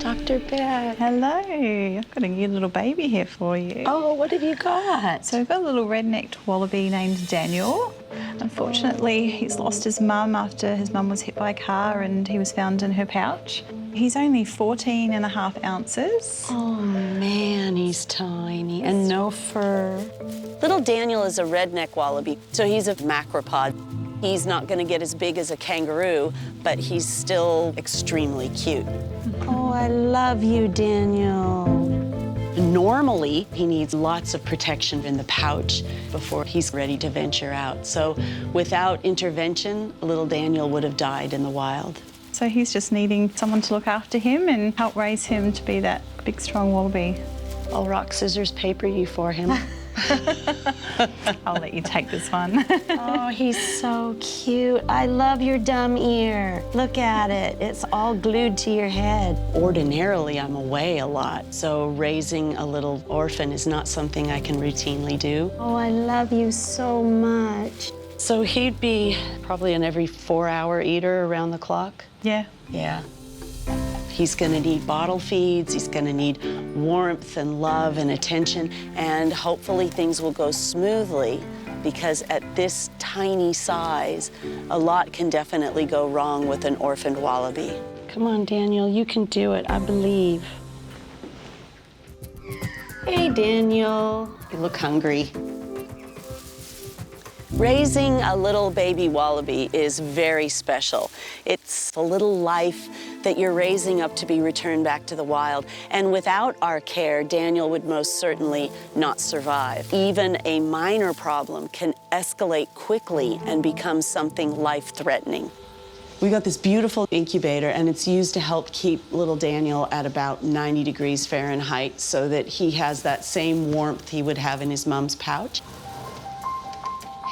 Dr. Beck. Hello. I've got a new little baby here for you. Oh, what have you got? So we've got a little red-necked wallaby named Daniel. Unfortunately, he's lost his mum after his mum was hit by a car and he was found in her pouch. He's only 14.5 ounces. Oh, man, he's tiny and no fur. Little Daniel is a redneck wallaby, so he's a macropod. He's not going to get as big as a kangaroo, but he's still extremely cute. Oh, I love you, Daniel. Normally, he needs lots of protection in the pouch before he's ready to venture out. So without intervention, little Daniel would have died in the wild. So he's just needing someone to look after him and help raise him to be that big, strong wallaby. I'll rock, scissors, paper you for him. I'll let you take this one. Oh, he's so cute. I love your dumb ear. Look at it. It's all glued to your head. Ordinarily, I'm away a lot, so raising a little orphan is not something I can routinely do. Oh, I love you so much. So he'd be probably an every 4-hour eater around the clock? Yeah. Yeah. He's gonna need bottle feeds, he's gonna need warmth and love and attention, and hopefully things will go smoothly, because at this tiny size, a lot can definitely go wrong with an orphaned wallaby. Come on, Daniel, you can do it, I believe. Hey, Daniel. You look hungry. Raising a little baby wallaby is very special. It's a little life that you're raising up to be returned back to the wild. And without our care, Daniel would most certainly not survive. Even a minor problem can escalate quickly and become something life-threatening. We got this beautiful incubator, and it's used to help keep little Daniel at about 90 degrees Fahrenheit so that he has that same warmth he would have in his mom's pouch.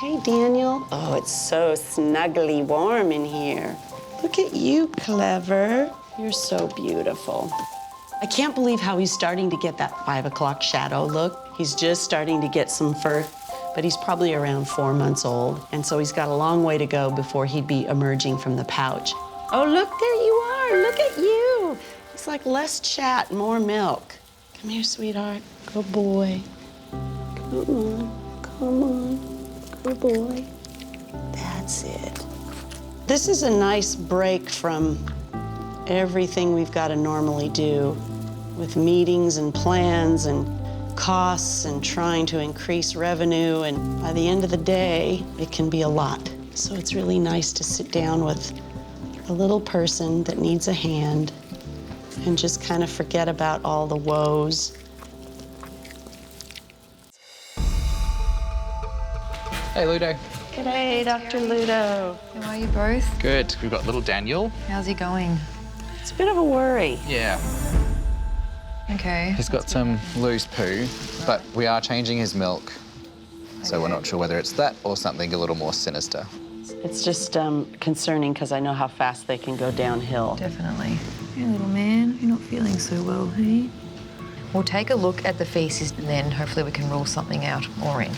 Hey, Daniel. Oh, it's so snuggly warm in here. Look at you, Clever. You're so beautiful. I can't believe how he's starting to get that 5 o'clock shadow look. He's just starting to get some fur, but he's probably around 4 months old, and so he's got a long way to go before he'd be emerging from the pouch. Oh, look, there you are. Look at you. It's like less chat, more milk. Come here, sweetheart. Good boy. Come on, come on. Good boy. That's it. This is a nice break from everything we've got to normally do with meetings and plans and costs and trying to increase revenue. And by the end of the day, it can be a lot. So it's really nice to sit down with a little person that needs a hand and just kind of forget about all the woes. Hey, Ludo. G'day, Dr. Ludo. How are you both? Good. We've got little Daniel. How's he going? It's a bit of a worry. Yeah. Okay. He's got some loose poo, but we are changing his milk. So we're not sure whether it's that or something a little more sinister. It's just concerning because I know how fast they can go downhill. Definitely. Hey, little man, you're not feeling so well, hey? We'll take a look at the feces and then hopefully we can rule something out or in.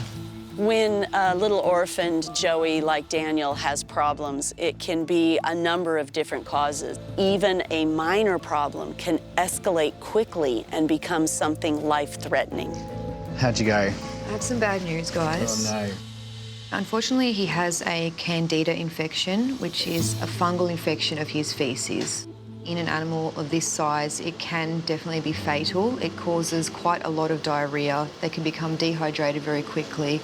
When a little orphaned Joey like Daniel has problems, it can be a number of different causes. Even a minor problem can escalate quickly and become something life-threatening. How'd you go? I have some bad news, guys. Oh, no. Unfortunately, he has a candida infection, which is a fungal infection of his feces. In an animal of this size, it can definitely be fatal. It causes quite a lot of diarrhea. They can become dehydrated very quickly,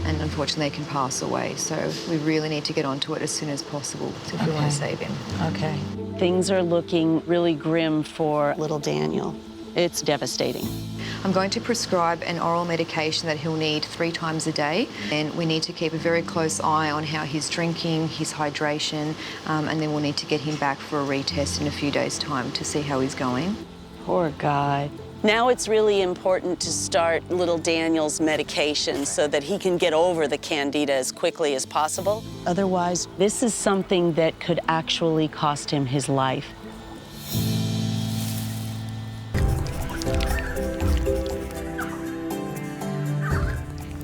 and unfortunately, they can pass away. So we really need to get onto it as soon as possible if we want to save him. Okay. Things are looking really grim for little Daniel. It's devastating. I'm going to prescribe an oral medication that he'll need 3 times a day, and we need to keep a very close eye on how he's drinking, his hydration, and then we'll need to get him back for a retest in a few days' time to see how he's going. Poor guy. Now it's really important to start little Daniel's medication so that he can get over the candida as quickly as possible. Otherwise, this is something that could actually cost him his life.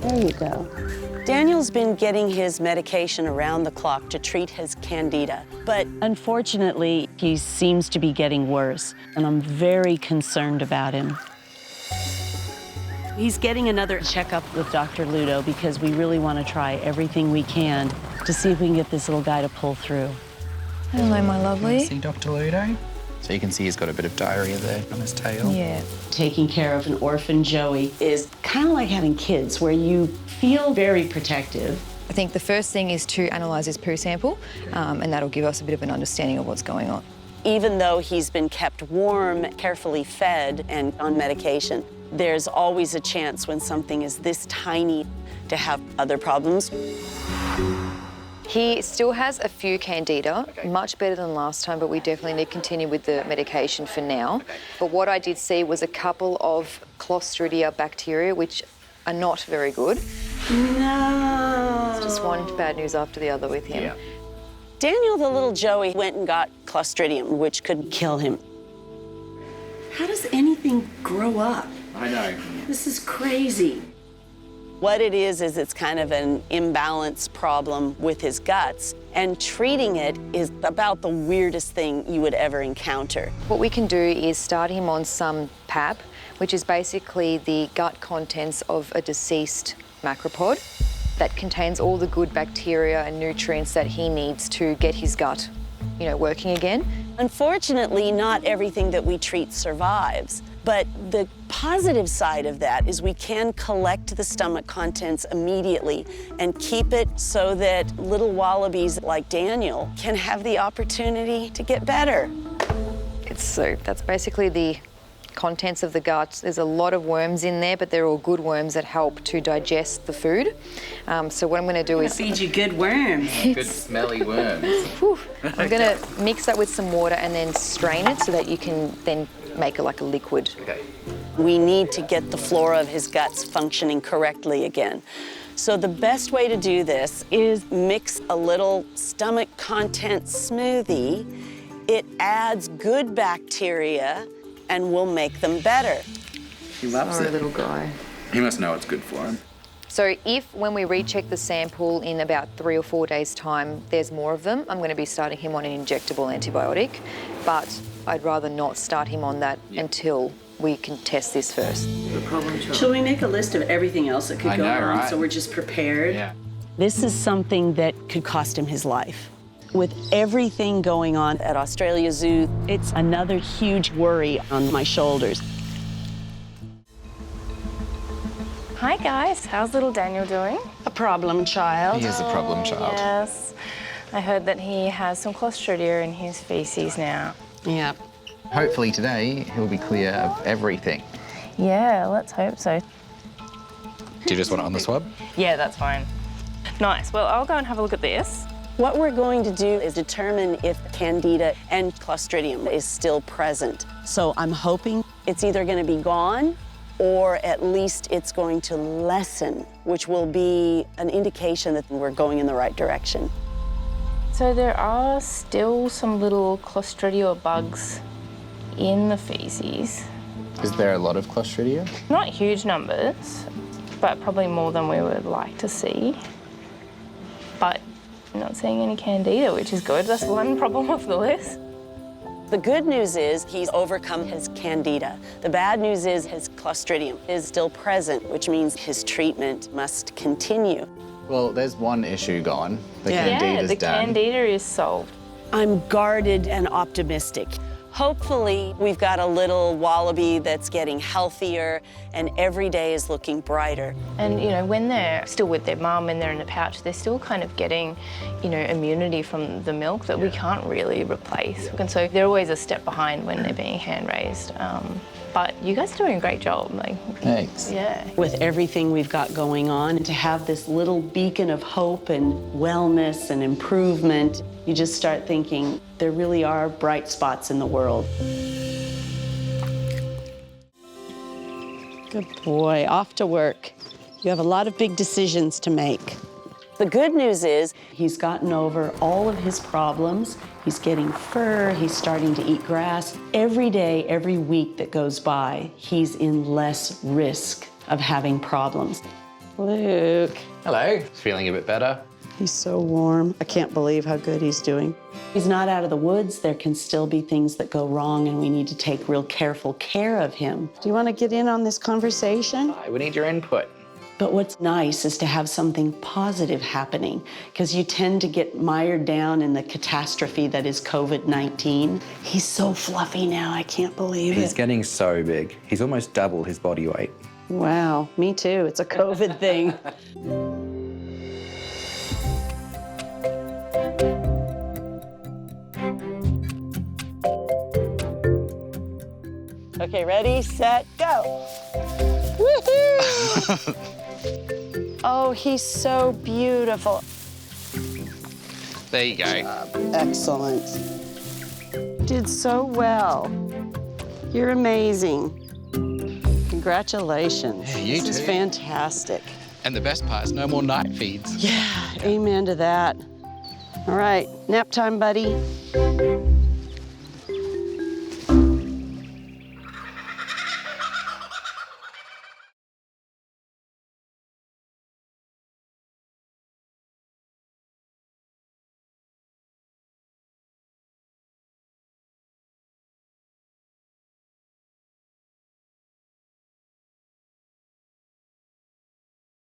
There you go. Daniel's been getting his medication around the clock to treat his Candida. But unfortunately, he seems to be getting worse, and I'm very concerned about him. He's getting another checkup with Dr. Ludo because we really want to try everything we can to see if we can get this little guy to pull through. Hello, my lovely. See Dr. Ludo? So you can see he's got a bit of diarrhea there on his tail. Yeah. Taking care of an orphan Joey is kind of like having kids, where you feel very protective. I think the first thing is to analyse his poo sample, and that'll give us a bit of an understanding of what's going on. Even though he's been kept warm, carefully fed, and on medication, there's always a chance when something is this tiny to have other problems. He still has a few candida, much better than last time, but we definitely need to continue with the medication for now. But what I did see was a couple of Clostridia bacteria, which are not very good. No. It's just one bad news after the other with him. Yeah. Daniel, the little Joey, went and got Clostridium, which could kill him. How does anything grow up? I know. This is crazy. What it is it's kind of an imbalance problem with his guts, and treating it is about the weirdest thing you would ever encounter. What we can do is start him on some PAP, which is basically the gut contents of a deceased macropod that contains all the good bacteria and nutrients that he needs to get his gut, working again. Unfortunately, not everything that we treat survives. But the positive side of that is we can collect the stomach contents immediately and keep it so that little wallabies like Daniel can have the opportunity to get better. That's basically the contents of the gut. There's a lot of worms in there, but they're all good worms that help to digest the food. So what I'm going to do is feed you good worms. Good smelly worms. I'm going to mix that with some water and then strain it so that you can then make it like a liquid. Okay. We need to get the flora of his guts functioning correctly again. So the best way to do this is mix a little stomach content smoothie. It adds good bacteria and will make them better. He loves Sorry, it. little guy. He must know it's good for him. So if, when we recheck the sample in about 3 or 4 days' time, there's more of them, I'm going to be starting him on an injectable antibiotic, but I'd rather not start him on that until we can test this first. Shall we make a list of everything else that could go on right? so we're just prepared? Yeah. This is something that could cost him his life. With everything going on at Australia Zoo, it's another huge worry on my shoulders. Hi guys, how's little Daniel doing? A problem child. He is a problem child. Yes, I heard that he has some Clostridia in his feces now. Yeah. Hopefully today he'll be clear of everything. Yeah, let's hope so. Do you just want it on the swab? Yeah, that's fine. Nice, well I'll go and have a look at this. What we're going to do is determine if Candida and Clostridium is still present. So I'm hoping it's either going to be gone or at least it's going to lessen, which will be an indication that we're going in the right direction. So there are still some little Clostridia bugs in the feces. Is there a lot of Clostridia? Not huge numbers, but probably more than we would like to see. But I'm not seeing any Candida, which is good. That's one problem off the list. The good news is he's overcome his Candida. The bad news is his Clostridium is still present, which means his treatment must continue. Well, there's one issue gone. The Yeah. Candida's the done. Candida is solved. I'm guarded and optimistic. Hopefully, we've got a little wallaby that's getting healthier and every day is looking brighter. And, when they're still with their mum and they're in the pouch, they're still kind of getting, immunity from the milk that we can't really replace. And so they're always a step behind when they're being hand-raised. But you guys are doing a great job. Thanks. Yeah. With everything we've got going on, to have this little beacon of hope and wellness and improvement, you just start thinking there really are bright spots in the world. Good boy, off to work. You have a lot of big decisions to make. The good news is he's gotten over all of his problems. He's getting fur, he's starting to eat grass. Every day, every week that goes by, he's in less risk of having problems. Luke. Hello. Feeling a bit better? He's so warm. I can't believe how good he's doing. He's not out of the woods. There can still be things that go wrong, and we need to take real careful care of him. Do you want to get in on this conversation? We need your input. But what's nice is to have something positive happening, because you tend to get mired down in the catastrophe that is COVID-19. He's so fluffy now, I can't believe He's it. getting so big. He's almost double his body weight. Wow, me too. It's a COVID thing. Okay, ready, set, go. Woohoo! Oh, he's so beautiful. There you go. Excellent. Did so well. You're amazing. Congratulations. Yeah, you This is too. fantastic. And the best part is no more night feeds. Yeah, amen to that. All right, nap time, buddy.